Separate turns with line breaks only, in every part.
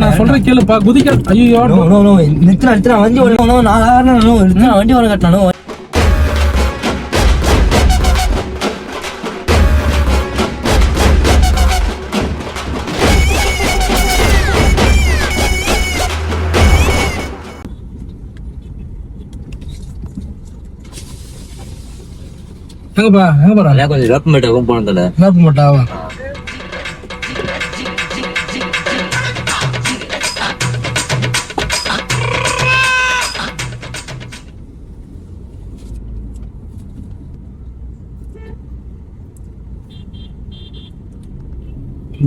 நான் சொல்றேன் கேளுப்பா. குதிக்க ஐயோ
நிறுத்தினா வண்டி ஓடணும். 4 வண்டி ஓட கட்டணும்.
எங்கப்பா எங்க போறா?
கொஞ்சம் வேப்பமேட்டாவும் போனதில்ல.
வேப்பமேட்டாவா?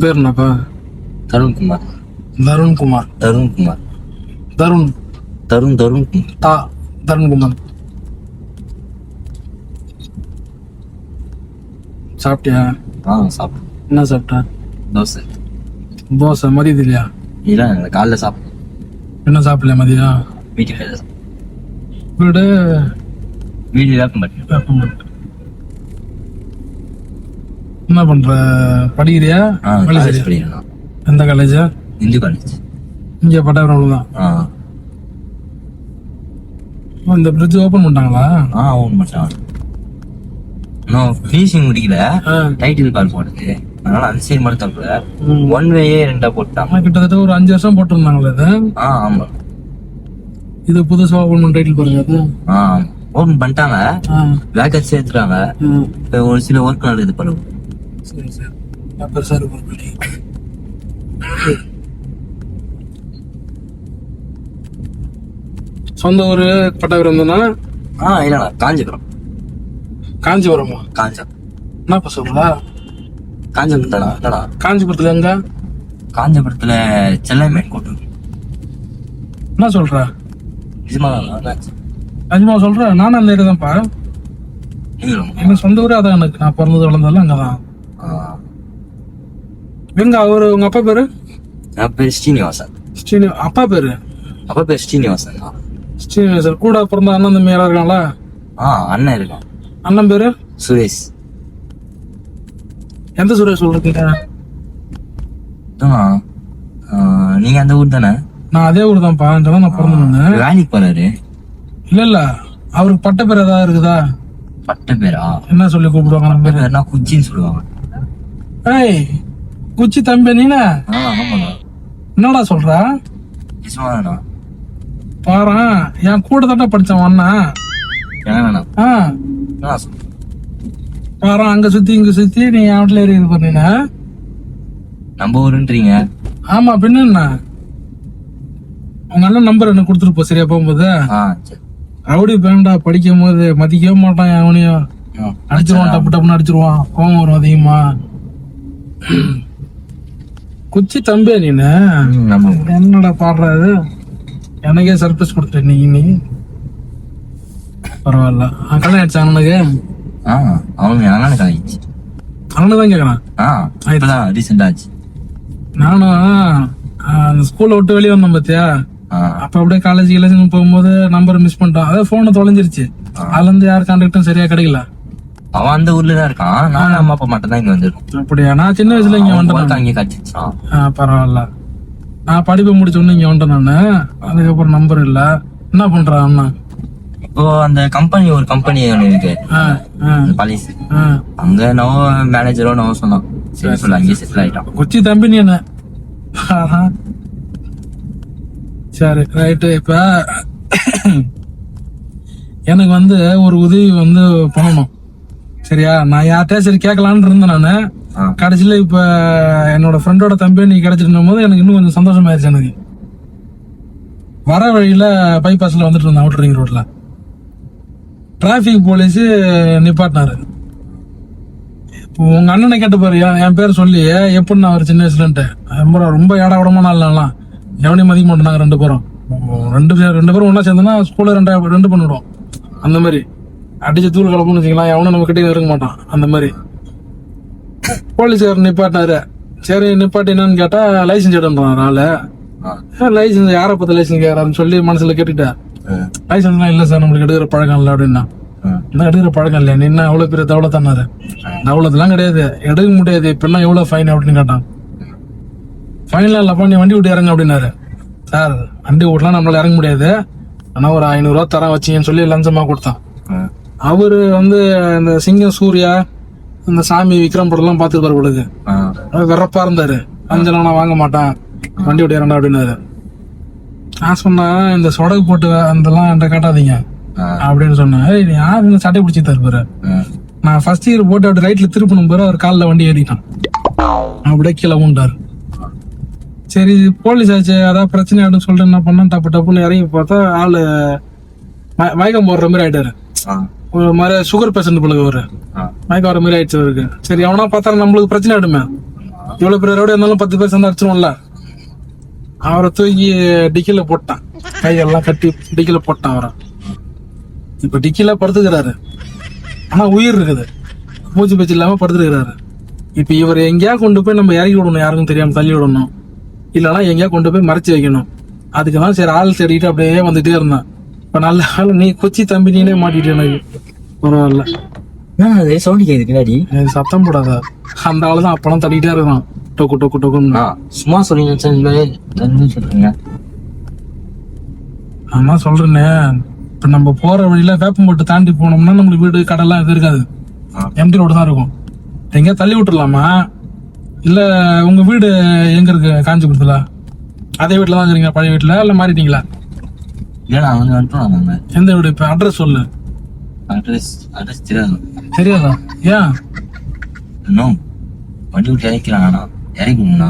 பேர் என்னப்பா?
தருண்குமார்.
தருண்குமார்.
தருண்குமார்.
தருண்
தருண் தருண்குமார்.
தருண்குமார். சாப்பிட்டியா?
சாப்பிட்டேன்.
என்ன சாப்பிட்ட?
தோசை.
தோசை மதியது இல்லையா?
இல்லை காலைல சாப்பிட்டேன்.
என்ன சாப்பிடல மதியம்?
வீட்டுக்கு
வீடு
வேப்பமேட்டு.
என்ன பண்ற? படிக்கிறியா?
படிக்கிறேன்.
எந்த காலேஜ்?
இந்து காலேஜ்.
இங்க பட்டாபுரம் தான். இந்த பிரிட்ஜ் ஓபன் பண்ணிட்டாங்களா?
ஓபன் பண்ணிட்டாங்க. இன்னும் ஃபினிஷிங் முடிக்கல. டைட்டில் கால் போடுது. அதனால அந்த சைடு மட்டும் தரல. 1 வேயே 2 போட்டாங்க.
கிட்டத்தட்ட ஒரு 5 வருஷம் போட்டிருந்தாங்களே இது.
ஆமா.
இது புதுசா ஓபன் பண்ண டைட்டில் பாருங்க அது.
ஓபன் பண்ணிட்டாங்க. வேக்கன்சி சேர்த்துட்டாங்க. ஒரு சில ஒர்க் நடக்குது பாருங்க.
சரி சரி. பெருசா இருக்கு. சொந்த ஊரு பட்டாபுரம் தானா?
இல்ல காஞ்சிபுரம்.
காஞ்சிபுரமா?
காஞ்சிபுரம்.
என்னப்பா சொல்றா?
காஞ்சிபுரம் தானா?
காஞ்சிபுரத்துல எங்க?
காஞ்சிபுரத்துல செல்லாமேட் கோட்டு.
என்ன சொல்ற?
நிஜமா
சொல்ற? நானும் அந்த ஏரியா தான்ப்பா. எனக்கு சொந்த ஊரே அதான். எனக்கு நான் பிறந்தது வளர்ந்ததெல்லாம் அங்கதான். எங்க அவரு உங்க அப்பா பேரு?
பேர் ஸ்ரீனிவாசன்.
அப்பா பேரு?
அப்பா பேர் ஸ்ரீனிவாசன்.
ஸ்ரீனிவாசன் கூட பிறந்த அண்ணன் தம்பி யாரா இருக்காங்களா?
அண்ணன் இருக்கான்.
அண்ணன் பேரு?
சுரேஷ்.
எந்த சுரேஷ் சொல்றீங்க?
நீங்க அந்த ஊர் தானே?
நான் அதே ஊர் தான்ப்பா. அங்கதான் நான் பிறந்தேன்.
வேலைக்கு போறாரு.
இல்ல அவருக்கு பட்ட பேர் ஏதாவது இருக்குதா?
பட்ட பேரா?
என்ன சொல்லி கூப்பிடுவாங்க? நம்ம
பேர் குச்சின்னு சொல்லுவாங்க.
ஏய் குச்சி தம்பி நீனா? என்னடா சொல்ற? பாரு என் கூட தானே படிச்சான் அண்ணா. பாரு அங்க சுத்தி இங்க சுத்தி நீ வீட்டுல ஏறி இது பண்ணின.
நம்ம ஊருன்றீங்க.
ஆமா பின்ன என்ன? உங்க அண்ணன் நம்பர் என்ன கொடுத்துட்டு போ சரியா போகும்போது. ரவுடி பேண்டா படிக்கும் போது மதிக்கவே மாட்டான். அவனையும் அடிச்சிருவான். டப்பு டப்புன்னு அடிச்சிருவான். கோவம் வரும் அதிகமா. குச்சி தம்பியா நீனு? என்னடா பாடுறாரு? எனக்கே சர்ப்ரைஸ் கொடுத்த நீ. பரவாயில்ல. கல்யாணம் ஆயிடுச்சு அண்ணனுக்கு?
அவனுக்கு ஆயிடுச்சு.
அண்ணனுதான் கேக்குறான். நானும் ஸ்கூல்ல விட்டு வெளியே வந்தேன் பாத்தியா? அப்ப அப்படியே காலேஜ் போகும்போது நம்பர் மிஸ் பண்ணிட்டான். அதாவது போன தொலைஞ்சிருச்சு. அதுல இருந்து யார் கான்டாக்டும் சரியா கிடைக்கல.
அவன் அந்த ஊர்ல தான் இருக்கான். நான் அம்மா அப்பா மட்டும் தான் இங்க வந்துருக்கோம்.
அப்படியா? நான் சின்ன வயசுல இங்க வந்துட்டேன்.
அங்கே கட்டிச்சான்.
பரவாயில்ல. நான் படிப்பை முடிச்ச உடனே இங்க வந்துட்டேன் நானு. அதுக்கப்புறம் நம்பர் இல்ல. என்ன பண்றான் அண்ணா?
இப்போ அந்த ஒரு கம்பெனி ஒண்ணு இருக்கு பாலிசி. அங்க நோ மேனேஜரோ நோ சொன்னான். சரி சொல்ல அங்கே செட்டில் ஆயிட்டான்.
கொச்சி தம்பி நீ என்ன? சரி ரைட்டு. இப்ப எனக்கு ஒரு உதவி பண்ணணும் சரியா? நான் யார்கிட்டயா சரி கேட்கலான்னு இருந்தேன் நானு. கடைசியில இப்ப என்னோட ஃப்ரெண்டோட தம்பி நீ கிடைச்சிருக்கும் போது எனக்கு இன்னும் கொஞ்சம் சந்தோஷமாயிருச்சு. எனக்கு வர வழியில பைபாஸ்ல வந்துட்டு இருந்தேன். அவுட்டர் ரிங் ரோட்ல டிராபிக் போலீஸ் நிப்பாட்டினாரு. உங்க அண்ணனை கேட்டு பாரு. என் பேர் சொல்லி எப்படி நான் ஒரு சின்ன வயசுலன்ட்டு ரொம்ப ஏடா விடமான ஆள்லாம் எவனையும் மதிக்க மாட்டோம். நாங்க 2 பேரும் ரெண்டு பேரும் ஒன்னா சேர்ந்தோம்னா ஸ்கூல்ல 2 பண்ணிவிடுவோம். அந்த மாதிரி அடிச்சு தூள் கலப்புன்னு வச்சுக்கலாம். எவனும் நம்ம கிட்டே இருக்க மாட்டான். அந்த மாதிரி போலீஸ்காரர் நிப்பாட்டினாரு. சரி நிப்பாட்டி என்னன்னு கேட்டா லைசன்ஸ் எடுன்றான் ஆளு. லைசன்ஸ் யாரை பத்தி லைசன்ஸ் கேட்கறாருன்னு சொல்லி மனசுல கேட்டுட்டேன். லைசன்ஸ்லாம் இல்ல சார் நம்மளுக்கு எடுக்கிற பழக்கம் இல்லை அப்படின்னா. என்ன எடுக்கிற பழக்கம் இல்லையா? நீ என்ன எவ்வளவு பெரிய தவளத்தானாரு? தவளத்தெல்லாம் கிடையாது, எடுக்க முடியாது. இப்ப எல்லாம் எவ்வளவு ஃபைன் அப்படின்னு கேட்டான். ஃபைனலா இல்லப்பா நீ வண்டி விட்டு இறங்க அப்படின்னாரு. சார் வண்டி விட்டுலாம் நம்மளால இறங்க முடியாது, ஆனா ஒரு 500 ரூபா தரம் வச்சிங்கன்னு சொல்லி லஞ்சமா கொடுத்தான். அவரு வந்து இந்த சிங்கம் சூர்யா இந்த சாமி விக்ரம் படம் பாத்துருப்பாரு பொழுது வெறப்பா இருந்தாரு. அஞ்சலாம் நான் வாங்க மாட்டேன், வண்டி விட்டு இறண்டா அப்படின்னாரு. நான் சொன்னேன் இந்த சொடகு போட்டு அதெல்லாம் என்கிட்ட காட்டாதீங்க அப்படின்னு சொன்னேன். நீ யாரு சட்டை பிடிச்சி தருப்பாரு. நான் ஃபர்ஸ்ட் இயர் போட்டு அப்படி ரைட்ல திருப்பணும் போற அவர் காலில் வண்டி ஏறிட்டான், அப்படியே கீழே ஊண்டாரு. சரி போலீஸ் ஆச்சு அதாவது பிரச்சனை ஆயிடும் சொல்லிட்டு என்ன பண்ணா டப்பு டப்புன்னு இறங்கி பார்த்தா ஆளு மயக்கம் போடுற மாதிரி ஆயிட்டாரு. ஒரு மாதிரி சுகர் பேஷண்ட் போல ஒரு மயக்கம் வர மாதிரி ஆயிடுச்சு அவருக்கு. சரி அவனா பார்த்தா நம்மளுக்கு பிரச்சனை ஆயிடுமே, இவ்வளவு பேர் ரோடு இருந்தாலும் 10 பேர் சேர்ந்து அடிச்சிடும்ல. அவரை தூக்கி டிக்கில போட்டான், கையெல்லாம் கட்டி டிக்கில போட்டான் அவரை. இப்ப டிக்கில படுத்துக்கிறாரு, ஆனா உயிர் இருக்குது, மூச்சு பேச்சு இல்லாம படுத்துருக்கிறாரு. இப்ப இவர் எங்கேயா கொண்டு போய் நம்ம இறக்கி விடணும், யாருக்கும் தெரியாம தள்ளி விடணும், இல்லைன்னா எங்கேயா கொண்டு போய் மறைச்சு வைக்கணும். அதுக்குதான் சரி ஆள் தேடிட்டு அப்படியே வந்துட்டே இருந்தான். இப்ப நல்ல ஆள் நீ குச்சி தம்பி நீனே மாட்டிட்டு எனக்கு பரவாயில்ல.
சவுண்ட் கேக்குது பின்னாடி,
சத்தம் போடாத. அந்த ஆளு தான் அப்பெல்லாம் தள்ளிட்டே இருக்கான் டொக்கு டொக்கு டொக்குன்னு.
சும்மா சொல்றீங்க.
நான் சொல்றேனே, இப்ப நம்ம போற வழியில வேப்பம்பட்டு தாண்டி போனோம்னா நம்மளுக்கு வீடு கடைலாம் எதுவும் இருக்காது, எம்டி ரோடு தான் இருக்கும். எங்கேயா தள்ளி விட்டுறலாமா? இல்ல உங்க வீடு எங்க இருக்கு? காஞ்சிபுரத்துல அதே வீட்டுல தான் இருக்கீங்க, பழைய வீட்டுல இல்ல மாறிட்டீங்களா? எந்த வீடு? இப்ப அட்ரஸ் சொல்லு.
அட்ரஸ்
தெரியாதா? ஏன்
வண்டி விட்டு இறக்கிறானா? இறக்கணும்னா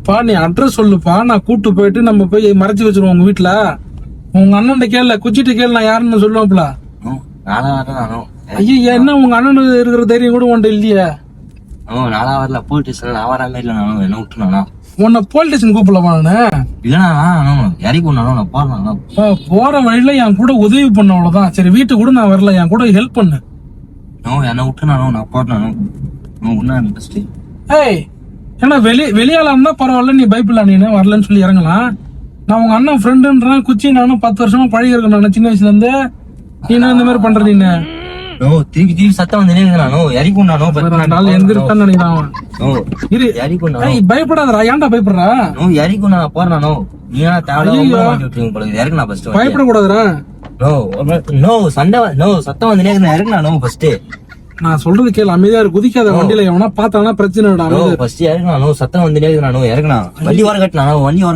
பா நீ அட்ரஸ் சொல்லுப்பா, நான் கூட்டு போயிட்டு நம்ம போய் மறைச்சு வச்சிருவோம் உங்க வீட்டுல. உங்க அண்ணன் கேள்ல குச்சிட்டு கேள்வி நான் யாருன்னு சொல்லுவாப்ல. ஐயோ என்ன உங்க அண்ணன் இருக்கிற தைரியம் கூட உன்ட்ட இல்லையே?
நானா வரல, போலீஸ் ஸ்டேஷன் நான் வராம இல்ல, நானும் என்ன விட்டுனா
உன்னை போலீஸ் ஸ்டேஷன் கூப்பிடலாமா?
இல்லனா இறக்கி நான் போறேன்.
போற வழியில என் கூட உதவி பண்ண அவ்வளவுதான். சரி வீட்டுக்கு கூட நான் வரல, என் கூட ஹெல்ப் பண்ணு.
என்ன விட்டுனானோ நான் போறேன்.
ஏய் ஏன்னா வெளியால இருந்தா பரவாயில்ல, நீ பைப்பில் நீ வரலன்னு சொல்லி இறங்கலாம். நான் உங்க அண்ணன் ஃப்ரெண்டுன்றேன், குச்சி நானும் 10 வருஷமா பழகி இருக்கேன் நான் சின்ன வயசுல இருந்து. நீ இந்த மாதிரி பண்ற? நீ
திருப்பி சத்தம் வந்து
எந்திரிட்டான்னு நினைக்கிறான். பயப்படாதரா, ஏன்டா பயப்படுறா?
போறானோ
பயப்படக்கூடாதுரா.
சத்தம் வந்து இறங்கினானோ ஃபர்ஸ்ட்.
நான் சொல்றது கேளு, அமைதியா குதிக்காத. வண்டியில எவனா பார்த்தானா பிரச்சனை.
சத்தம் வந்து இறங்கினா வண்டி ஓரம்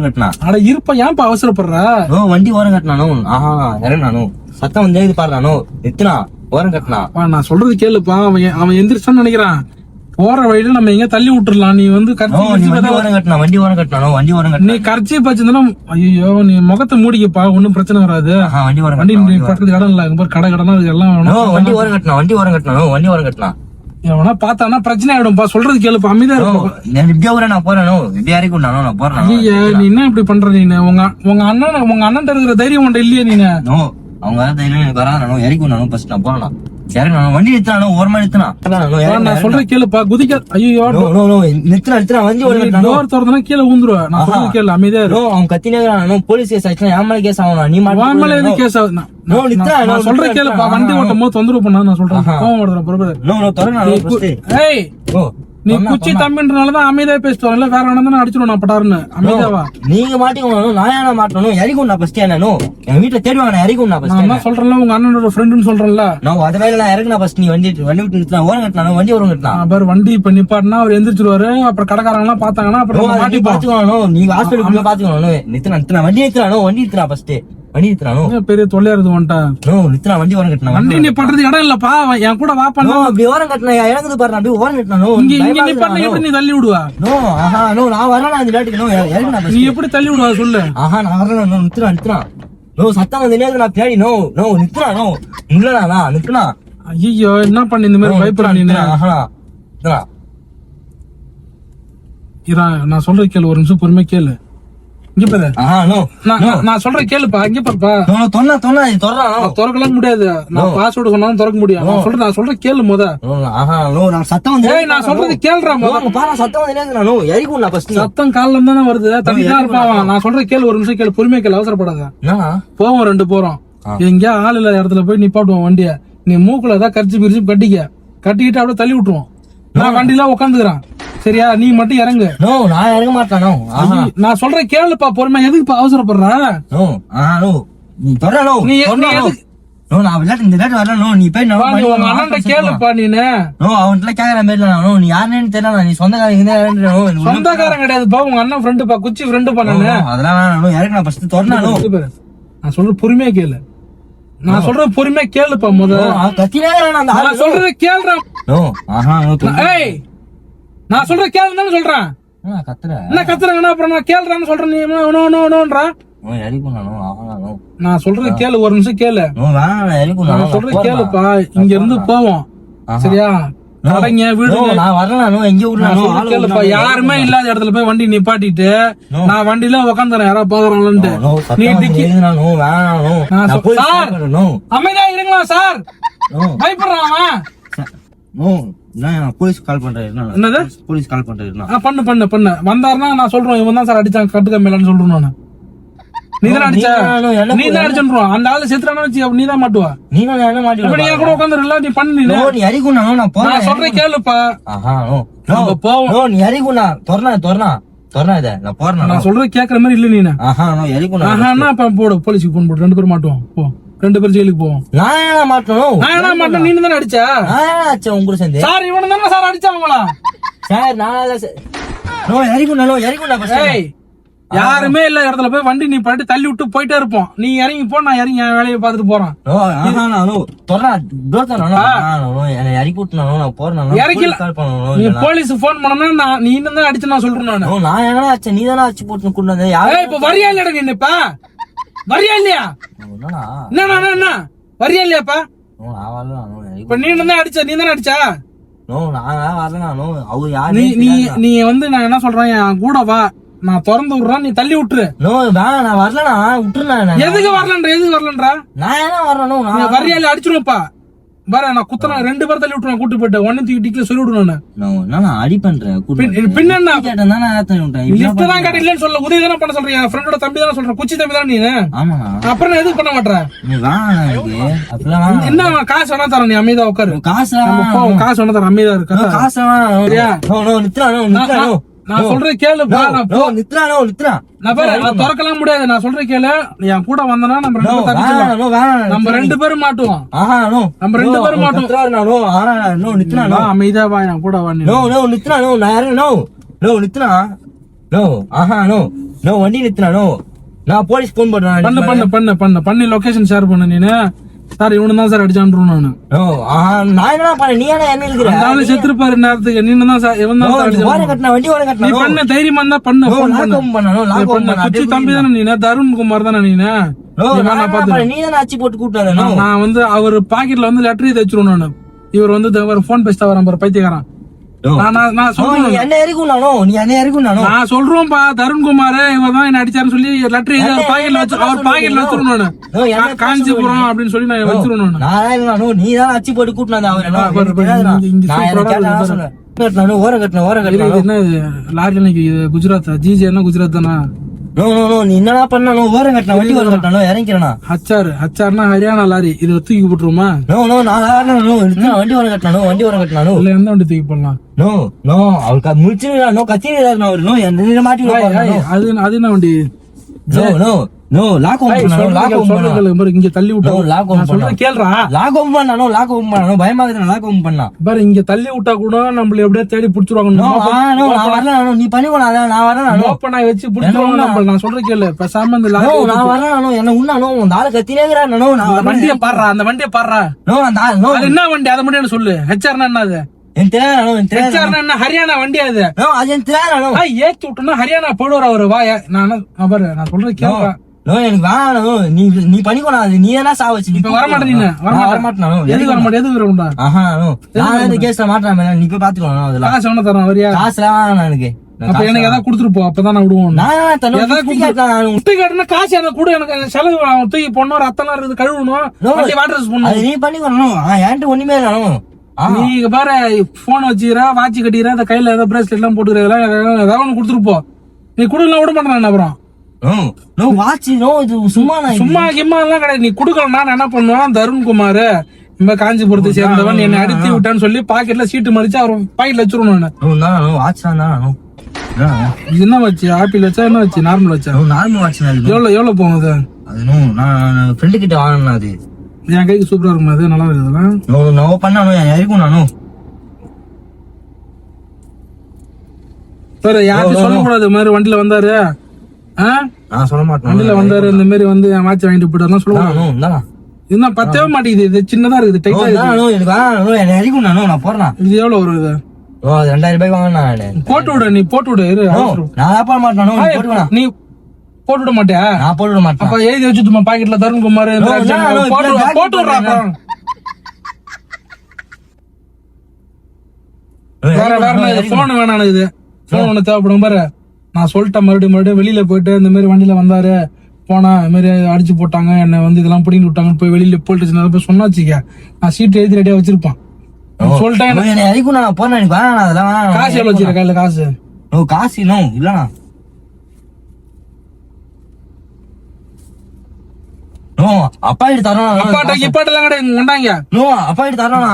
கட்டினா.
அட இருப்ப ஏன்ப்பா அவசரப்படுற?
வண்டி ஓரம் கட்டினானோ இறங்கினானோ சத்தம் வந்து பாருனானோ நித்துனா ஓரம் கட்டினா.
நான் சொல்றது கேளுப்பா, அவன் எந்திரிச்சான்னு நினைக்கிறான். போற வழியில நம்ம எங்க தள்ளி விட்டுறலாம். நீ வந்து நீ கர்ச்சி பச்சுனா ஐயோ நீ முகத்தை மூடிக்கப்பா, ஒன்னும் பிரச்சனை வராது. வண்டி பக்கத்துக்கு இடம் இல்ல, கடை கடனா எல்லாம்
வண்டி ஓரம் கட்டினா.
எவனா பார்த்தானா பிரச்சனை ஆயிடும்பா. சொல்றது கேளுப்பா, அமைதியா இருக்கும்.
நான் போறேன், நான் போறேன்.
ஐயா நீ என்ன இப்படி பண்ற? நீ உங்க அண்ணன் இருக்கிற தைரியம் உன்ட்ட இல்லையே? நீ
அவங்க வராது இறக்கணும் ஃபர்ஸ்ட். நான் போறேன், வண்டி நிறுத்தினானோ ஓரமா
நான் சொல்ற கேளுப்பா, குதிக்க. ஐயோ
நிறுத்தினா வண்டி
டோர் திறந்தா கீழே ஊந்துருவா. நான் சொல்றது கேளு, அமைதியா
அவன் கத்தினே போலீஸ் கேஸ் ஆயிடுச்சுன்னா என் மேல கேஸ் ஆகணும். நீ
மேல கேஸ் ஆகுது. நான் சொல்ற கேளுப்பா, வண்டி ஓட்டும் போது தொந்தரவு பண்ணா நான் சொல்றேன். நீ குச்சி தம்பின்றனாலதான் அமைதியா பேசுவாங்க, வேற வேணா அடிச்சிடும் நான் பட்டாருன்னு. அமைதியாவா
நீங்க மாட்டிக்கணும், நான் ஏன் மாட்டணும்? இறக்கும் நான் ஃபர்ஸ்ட். என்ன என் வீட்டுல தேடுவாங்க, நான் இறக்கும் நான் ஃபர்ஸ்ட்.
நான் சொல்றேன்ல உங்க அண்ணனோட ஃப்ரெண்டுன்னு சொல்றேன்ல.
நான் அத வேலை நான் இறக்குனா ஃபர்ஸ்ட். நீ வண்டி விட்டு நிறுத்தினா ஓரம் கட்டினா, வண்டி ஓரம் கட்டினா
பாரு. வண்டி இப்ப நிப்பாட்டினா அவர் எந்திரிச்சிருவாரு. அப்புறம் கடைக்காரங்க எல்லாம் பாத்தாங்கன்னா அப்புறம் மாட்டி
பாத்துக்கணும். நீங்க ஹாஸ்பிட்டலுக்குள்ள பாத்துக்கணும். நிறுத்தினா வண்டி நிறுத்தினா ஃபர்ஸ்ட். வண்டி நிறுத்தினானோ
பெரிய தொல்லையா இருக்கு வந்துட்டா.
நிறுத்தினா வண்டி ஓரம் கட்டினா.
வண்டி நீ பண்றது இடம் இல்லப்பா, என் கூட வா பண்ண.
அப்படி ஓரம் கட்டினா இறங்குது பாரு. அப்படி ஓரம் கட்டினானோ
இங்க நிப்பாட்டினா எப்படி நீ தள்ளி விடுவா?
நான் வரேன் அந்த டாட்டுக்கு.
நீ எப்படி தள்ளி விடுவா சொல்லு?
நான் வரேன். நிறுத்தினா சத்தம் வந்து நான் பின்னாடி நிறுத்தினா இல்லனா நிறுத்தினா.
ஐயோ என்ன பண்ணி இந்த மாதிரி பயப்படுறா நீ? நான் சொல்ற கேளு, ஒரு நிமிஷம் பொறுமை கேளு. நான் சொல்ற கேளுப்பா, இங்க பாருப்பா. திறக்கலாம் முடியாது, நான் பாஸ்வேர்டு சொன்னாலும் திறக்க முடியும். நான் சொல்றேன் கேளு முத. நான் சொல்றது கேளுடா சத்தம் காலில தானே வருது, தனிதான் இருப்பான். நான் சொல்ற கேளு, ஒரு நிமிஷம் கேளு, பொறுமையா கேளு, அவசரப்படாத. போவோம் 2 போறோம், எங்கேயா ஆள் இல்லாத இடத்துல போய் நிப்பாட்டுவோம் வண்டிய. நீ மூக்குல ஏதாவது கரிச்சு பிரிச்சு கட்டிக்கிட்டு அப்படியே தள்ளி விட்டுருவோம். நான் வண்டியில உட்காந்துக்கிறேன், சரியா? நீ மட்டும் இறங்கு.
நோ நான் இறங்க மாட்டேன். நோ
நான் சொல்றேன் கேளுப்பா, பொறுமை. எதுக்குப்பா அவசரப்படுற?
நோ நோ நீ தொடர. நோ
நீ
நோ நான் விளையாட்டு இந்த விளையாட்டு வரல. நோ நீ போய்
உங்க அண்ணன் கேளுப்பா. நீனு
நோ அவன்கிட்ட கேக்குற மாதிரி இல்ல. நோ நீ யாருன்னு தெரியல. நீ சொந்தக்காரங்க
சொந்தக்காரன் கிடையாதுப்பா, உங்க அண்ணன் ஃப்ரெண்டுப்பா, குச்சி ஃப்ரெண்டு பண்ணு.
அதெல்லாம் வேணாம். இறங்க நான் ஃபர்ஸ்ட் தொடர.
நான் சொல்ற பொறுமையா கேளு. நான் சொல்றது பொறுமையா கேளுப்பா. முதல்ல நான் சொல்றத கேளுடா.
நோ
ஏய் நான் சொல்ற கேளுன்னு சொல்றேன்.
கத்துற
என்ன கத்துறாங்கன்னா அப்புறம் நான் கேளுறான்னு சொல்றேன். நீ நோ நோ நோன்றா. நான் சொல்றது கேளு, ஒரு நிமிஷம் கேளு. நான் சொல்றது கேளுப்பா. இங்க இருந்து போவோம் சரியா? கடைங்க வீடு
நான் வரலாம். எங்க ஊர்ல
கேளுப்பா. யாருமே இல்லாத இடத்துல போய் வண்டி நிப்பாட்டிட்டு நான் வண்டியில உக்காந்துறேன். யாராவது பாக்குறாங்களான்ட்டு நீ டிக்கி. அமைதியா இருங்களா சார்? பயப்படுறான் அவன்.
போலீஸ் கால் பண்றேன்.
என்னது
போலீஸ் கால் பண்றேன்.
பண்ணு பண்ணு பண்ணு. வந்தாருன்னா நான் சொல்றேன், இவன் தான் சார் அடிச்சான் கட்டுக்க மேலன்னு சொல்றேன் நானு. நீதான் அடிச்சா? நீதான் அடிச்சுருவான். அந்த ஆளு செத்துறானு வச்சு நீதான் மாட்டுவா. நீ கூட உட்காந்துருல. நீ பண்ணு.
நீ அறிகுண்ணா. நான்
சொல்றேன் கேளுப்பா.
போவோம். நீ அறிகுண்ணா. தொரணா இத நான் போறேன்.
நான் சொல்றது கேக்குற மாதிரி இல்ல. நீ அப்ப போடு, போலீஸுக்கு போன் போடு. 2 பேரும் மாட்டுவோம். போ, 2 பேரும் ஜெயிலுக்கு போவோம்.
நான் மாட்டோம்.
நீ தானே அடிச்சா?
உங்களுக்கு சேர்ந்து
சார் இவனு தானே சார் அடிச்சாங்களா?
சார் நான் அறிகுண்ணா.
யாருமே இல்ல இடத்துல போய் வண்டி நீ பாட்டு தள்ளி விட்டு போயிட்டே இருப்போம். நீ இறங்கி போ, நான் இறங்கி என் வேலையை பாத்துட்டு போறேன். நீ போலீஸ் போன் பண்ணா நீ இன்னும் தான் அடிச்சு நான் சொல்றேன்.
நான் நீ தானே அடிச்சு போட்டு கொண்டு
இப்ப வரியா இல்லடா? நீ இப்ப வரியா இல்லையா? என்ன வரியா இல்லையாப்பா? இப்ப நீ தான் அடிச்ச? நீ தானே அடிச்சா? நீ வந்து நான் என்ன சொல்றேன், என் கூட வா, நான் திறந்து விடுறேன், நீ தள்ளி விட்டுரு.
நான் வரலண்ணா. விட்டுருண்ணா.
எதுக்கு வரலன்றா?
நான் என்ன வரணும்?
வரியால அடிச்சிருப்பா. வர நான் குத்தனா 2 பேர் தள்ளி விட்டுருவேன். கூட்டு போயிட்டு ஒன்னு தூக்கி டிக்கில சொல்லி விடுவேன்.
அடி பண்றேன்.
பின்ன லிப்ட் தான் கட்டலன்னு சொல்ல, உதவி தானே பண்ண சொல்றேன். என் ஃப்ரெண்டோட தம்பி தானே சொல்றேன், குச்சி தம்பி தானே நீ. அப்புறம் நான் எதுவும் பண்ண மாட்டேன். என்ன காசு வேணா தரேன், நீ அமைதியா உட்காரு. காசு வேணா தரேன், அமைதியா இருக்கா?
காசு
நான் சொல்றேன் கேளு. திறக்கலாம் முடியாது. நான் சொல்றேன் கேளு. என் கூட வந்தனா நம்ம 2 பேரும் மாட்டுவோம். நம்ம 2 பேரும் மாட்டுவோம். அமைதியா வா, என் கூட வா.
வண்டி நிறுத்தினா. நான் போலீஸ் போன் பண்றேன்.
பண்ணி லொகேஷன் ஷேர் பண்ணு. நீனு சார் இவனு தான் சார் அடிச்சான்.
நான் என்ன பண்ண? நீ என்ன இருக்கிற?
செத்துருப்பாரு நேரத்துக்கு. நீ தான் சார் இவன் தான் நீ பண்ண தைரியமா இருந்தா பண்ணு. குச்சி தம்பி தானே நீ? தருண்குமார் தானே நீ?
நீ தானே அச்சு போட்டு கூப்பிட்டாரு.
நான் வந்து அவர் பாக்கெட்ல வந்து லெட்டர் வச்சிருவோம். நானு இவர் வந்து போன் பேசிட்டா வரான் பைத்தியக்காரன். நான் சொல்றோம்பா, தருண்குமார் இவர் தான் என்ன அடிச்சாருன்னு சொல்லி லெட்டர் பாக்கெட்ல வச்சு அவர் பாக்கெட்ல வச்சிருவோம். காஞ்சிபுரம் அப்படின்னு சொல்லி நான் வச்சிருவோம்.
நீ தான் அச்சு போட்டு கூட்டினா
என்ன லாரி குஜராத் ஜிஜி என்ன குஜராத் தானா?
நீ என்னடா பண்ண? ஓரம் கட்டணும், வண்டி ஓரம் கட்டணும், இறங்கிறனா?
ஹச்சார்னா ஹரியானா லாரி. இது தூக்கி போட்டுருமா?
வண்டி ஓரம் கட்டணும், வண்டி ஓரம் கட்டணும்.
இல்ல எந்த வண்டி தூக்கி போடலாம்?
அவருக்கு முடிச்சு கத்தி மாட்டி.
அது என்ன வண்டி? இங்க தள்ளி பாரு, இங்க தள்ளி விட்டா கூட நம்மள எப்படியா தேடி புடிச்சிருவாங்க.
நீ பண்ணி
வச்சு புடிச்சிருவாங்க. நான் சொல்றேன் கேளு, பேசாம வண்டிய பாடுறா, அந்த வண்டிய பாடுறா. என்ன வண்டி? அதை மட்டும் சொல்லு. ஹெச்ஆர்னா என்னது? ஹரியானா வண்டி அது. ஏத்தி விட்டோம்னா ஹரியானா போடுவார் அவரு. வா, நான் சொல்றேன் கேளு.
எனக்கு வேணும். நீ பண்ணிக்கோ. நீ என்ன சாவச்சு?
நீ வர மாட்டேன். எதுக்கு வர மாட்டேன்? எதுக்கு வர
கேஸ்ல மாட்டேன். நீ போய் பாத்துக்கோ.
காசு வேணா தரேன். வரியா?
காசு எனக்கு
அப்ப எனக்கு எதாவது குடுத்துருப்போம். அப்பதான் நான் விடுவோம். காசு எனக்கு கூட. எனக்கு செலவு தூக்கி பொண்ணு ரத்தம் இருக்குது, கழுவணும், வாட்டர் பண்ணணும்.
நீ பண்ணிக்கணும். என்கிட்ட ஒண்ணுமே வேணும்.
நீங்க பாரு, போன் வச்சுக்கிறா, வாட்சி கட்டிக்கிறா, அந்த கையில ஏதாவது பிரேஸ்லெட் எல்லாம் போட்டுக்கிறா, ஏதாவது ஒண்ணு குடுத்துருப்போம். நீ குடுக்கலாம் விட மாட்டேன். அப்புறம்
சும்மா
கிம்மா எல்லாம் கிடையாது. நீ குடுக்கலாம். நான் என்ன பண்ணுவேன், தருண்குமார் இந்த காஞ்சிபுரத்தை சேர்ந்தவன் என்னை அடித்து விட்டான்னு சொல்லி பாக்கெட்ல சீட்டு மறிச்சு அவர் பாக்கெட்ல வச்சிருவோம் நான்.
வாட்ச் தான்
இது என்ன வச்சு ஆப்பிள் வச்சா என்ன வச்சு நார்மல் வச்சா?
நார்மல் வாட்ச்
எவ்வளவு போகுது
அது? நான் ஃப்ரெண்டு கிட்ட வாங்கினா அது
என் கைக்கு சூப்பரா இருக்கும். அது நல்லா இருக்குதுல்ல.
நான் பண்ணானோ இருக்கும் நானும்
சார் யார்ட்டும் சொல்லக்கூடாது. இந்த மாதிரி வண்டியில வந்தாரு,
நான் சொல்ல மாட்டேன்.
வண்டியில வந்தாரு இந்த மாதிரி வந்து என் வாட்ச் வாங்கிட்டு போயிட்டு சொல்லுவாங்க. இதுதான் பத்தவே மாட்டேங்குது. இது சின்னதா இருக்குது, டைட்டா
இருக்குது. அடிக்கும் நான் போடுறேன்.
இது எவ்வளவு வருது?
2000 ரூபாய்க்கு வாங்கினேன்.
போட்டு விட, நீ போட்டு விடு.
நான் போட மாட்டேன்.
நீ போட்டு விட மாட்டியா?
நான் போட்டு விட மாட்டேன்.
அப்ப எழுதி வச்சுமா பாக்கெட்ல தருண் குமார் போட்டு விடுறா. வேற வேற போன் வேணாம். இது போன் ஒண்ணு தேவைப்படும் பாரு. நான் சொல்லிட்டேன் மறுபடியும் வெளியில போயிட்டு இந்த மாதிரி வண்டியில வந்தாரு போனா இந்த மாதிரி அடிச்சு போட்டாங்க, என்ன வந்து இதெல்லாம் பிடிங்கி விட்டாங்கன்னு போய் வெளியில போலீஸ் போய் சொன்னா வச்சுக்க, நான் சீட் எழுதி ரெடியா வச்சிருப்பான். சொல்லிட்டேன் காசு எவ்வளவு வச்சிருக்க கையில? காசு
காசு இல்லண்ணா. அப்பா கிட்ட தரோம்.
அப்பாட்ட இப்பாட்டெல்லாம் கிடையாது, கொண்டாங்க.
அப்பா கிட்ட தரோண்ணா.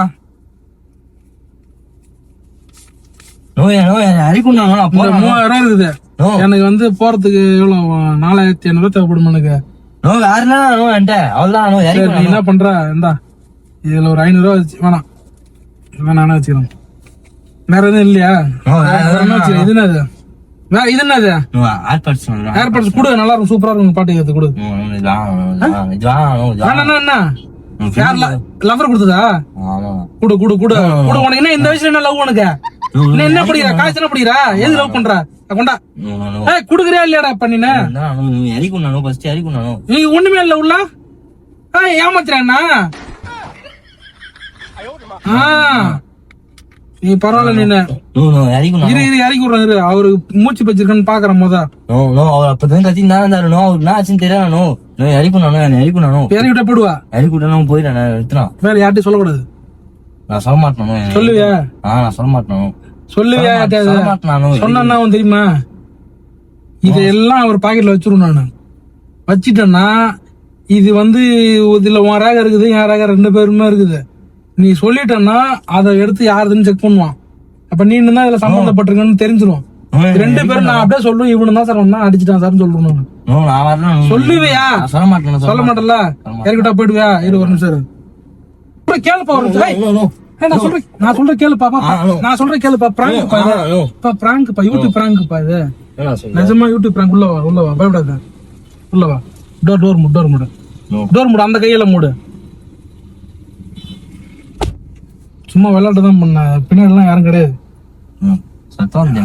அடிக்கும்
3000 இருக்குது. எனக்கு வந்து போறதுக்கு எவ்வளவு 4500 தேவைப்படும் எனக்கு. நீ என்ன பண்ற? இந்தா இதுல ஒரு 500 வச்சு வேணாம் நானே வச்சுக்கிறேன். வேற எதுவும் இல்லையா? இது என்னது? இது என்னது? ஏர்பட்ஸ் கொடு, நல்லா இருக்கும், சூப்பரா இருக்கும். பாட்டு கேத்து கொடு. என்ன லவர் கொடுத்ததா? குடு குடு குடு குடு. உனக்கு என்ன இந்த வயசுல என்ன லவ்? உனக்கு என்ன படிக்கிறா? காலேஜ் என்ன படிக்கிறா? எது லவ் பண்ற? கொண்டா குடுக்குறியா இல்லையாடா பண்ணின? நீ ஒண்ணுமே இல்ல உள்ள ஏமாத்துறானா? நீ பரவாயில்ல. நீ இறக்கி விடுறாரு. அவரு மூச்சு பச்சிருக்கான்னு பாக்குறேன். போடுவா வேற யார்ட்டையும் சொல்லக்கூடாது.
நான் சொல்ல மாட்டேன்.
சொல்லுவியா?
நான் சொல்ல மாட்டேன்.
சொல்லுவியா? சொன்னா தெரியுமா? இதெல்லாம் அவர் பாக்கெட்ல வச்சிருவோம். நானு வச்சிட்டேன்னா இது வந்து இதுல உன் ரேகை இருக்குது, என் ரேகை 2 பேருமே இருக்குது. நீ சொல்லிட்டேன்னா அதை எடுத்து யாருதுன்னு செக் பண்ணுவான். அப்ப நீ தான் இதுல சம்பந்தப்பட்டிருக்கன்னு தெரிஞ்சிடும். 2 பேரும் நான் அப்படியே சொல்லுவேன், இவனு தான் சார் வந்தான் அடிச்சுட்டான் சார்னு சொல்றேன். சொல்லுவியா? சொல்ல மாட்டேன். சொல்ல மாட்டேன்ல, யாருக்கிட்ட போயிடுவியா? இரு ஒரு நிமிஷம் கேளுப்பா. ஒரு நிமிஷம் நான் சொல்றேன் கேளுப்பா. நான் சொல்றேன் கேளுப்பா. பிராங்க்ப்பா, யூடியூப் பிராங்க்ப்பா. இது நிஜமா யூடியூப் பிராங்க். உள்ள வா பயப்படாத. உள்ள வா. டோர் மூடு. அந்த கையில மூடு. சும்மா விளையாட்டு தான் பண்ண, பின்னாடி எல்லாம் யாரும் கிடையாது.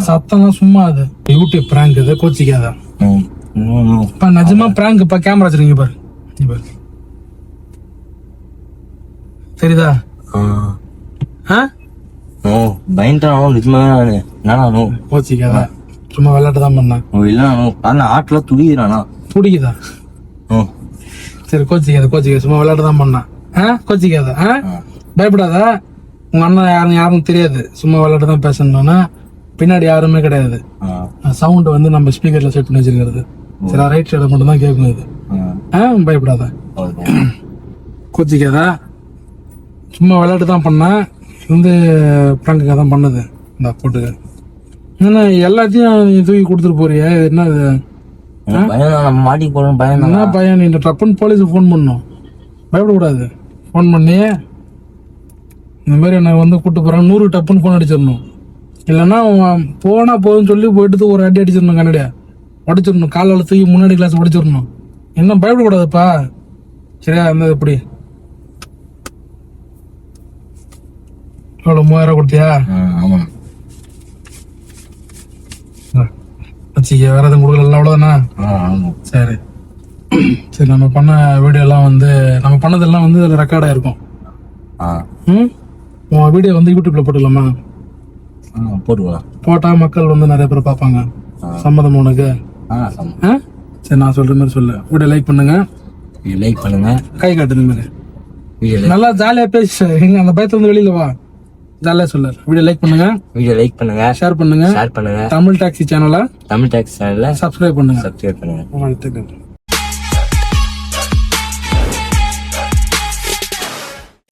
சத்தம் சும்மா. அது யூடியூப் பிராங்க். இது கோச்சிக்காத. நிஜமா பிராங்க். கேமரா வச்சிருக்கீங்க பாரு. தெரியுதா? கோச்சிக்காத. சும்மா விளையாட்டு தான் பண்ண.
ஆட்டுல துடிக்குதா?
சரி கோச்சிக்காத. சும்மா விளையாட்டு தான் பண்ண. கோச்சிக்காத. பயப்படாத. உங்க அண்ணன் யாரும் தெரியாது. சும்மா விளையாட்டு தான் பேசணும்னா பின்னாடி யாருமே கிடையாது. சவுண்ட் வந்து நம்ம ஸ்பீக்கர்ல செட் பண்ணி வச்சிருக்கிறது. சரி, ரைட் சைடு மட்டும் தான் கேட்கணும். இது பயப்படாத. கோச்சிக்காத. சும்மா விளையாட்டு தான் பண்ண. வந்து பிராங்குக்காக தான் பண்ணது. இந்த போட்டுக்க. என்ன எல்லாத்தையும் நீ தூக்கி கொடுத்துட்டு போறியா? என்ன இது? என்ன பையன்? நீ டப்புன்னு போலீஸுக்கு ஃபோன் பண்ணணும். பயப்படக்கூடாது. ஃபோன் பண்ணி இந்த மாதிரி என்ன வந்து கூட்டு போறாங்க 100 டப்புன்னு ஃபோன் அடிச்சிடணும். இல்லைன்னா போனா போதுன்னு சொல்லி போயிட்டு ஒரு அடி அடிச்சிடணும். கண்ணடியா உடைச்சிடணும். காலால் தூக்கி முன்னாடி கிளாஸ் உடைச்சிடணும். என்ன பயப்படக்கூடாதுப்பா. சரியா? இருந்தது எப்படி? எவ்வளோ 3000 கொடுத்தியா? வச்சுக்க. வேற எதுவும் கொடுக்கல? அவ்வளோதானா? சரி. நம்ம பண்ண வீடியோ எல்லாம் வந்து நம்ம பண்ணதெல்லாம் வந்து இதுல ரெக்கார்ட் ஆயிருக்கும். உன் வீடியோ வந்து யூடியூப்ல போட்டுக்கலாமா? போட்டா மக்கள் வந்து நிறைய பேர் பார்ப்பாங்க. சம்மதம் உனக்கு? சரி, நான் சொல்ற மாதிரி சொல்லு. வீடியோ லைக் பண்ணுங்க. கை காட்டுற மாதிரி நல்லா ஜாலியா பேசு. அந்த பயத்துல வந்து வெளியில வா. ஜாலியா சொல்லு. வீடியோ லைக் பண்ணுங்க. ஷேர் பண்ணுங்க. தமிழ் டாக்ஸி சேனலை சப்ஸ்கிரைப் பண்ணுங்க.